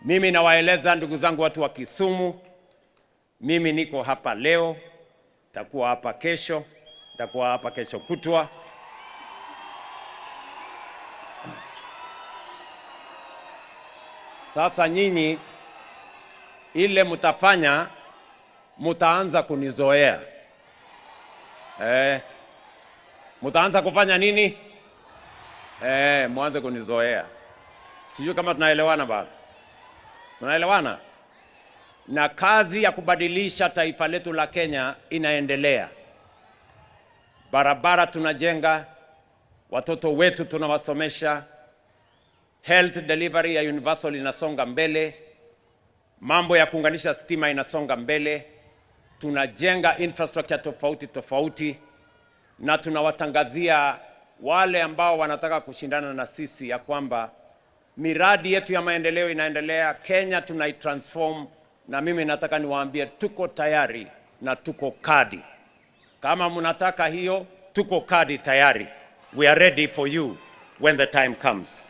Mimi nawaeleza ndugu zangu watu wa Kisumu, mimi niko hapa leo, takuwa hapa kesho, takuwa hapa kesho kutwa. Sasa nyinyi ile mtafanya, mtaanza kunizoea. Mtaanza kufanya nini? Mwanze kunizoea. Sijui kama tunaelewana bado. Tunaelewana? Na kazi ya kubadilisha taifa letu la Kenya inaendelea. Barabara tunajenga, watoto wetu tunawasomesha, health delivery ya universal inasonga mbele, mambo ya kuunganisha stima inasonga mbele, tunajenga infrastructure tofauti tofauti, na tunawatangazia wale ambao wanataka kushindana na sisi ya kwamba miradi yetu ya maendeleo inaendelea, Kenya tunaitransform, na mimi nataka niwaambie tuko tayari na tuko kadi. Kama mnataka hiyo, tuko kadi tayari. We are ready for you when the time comes.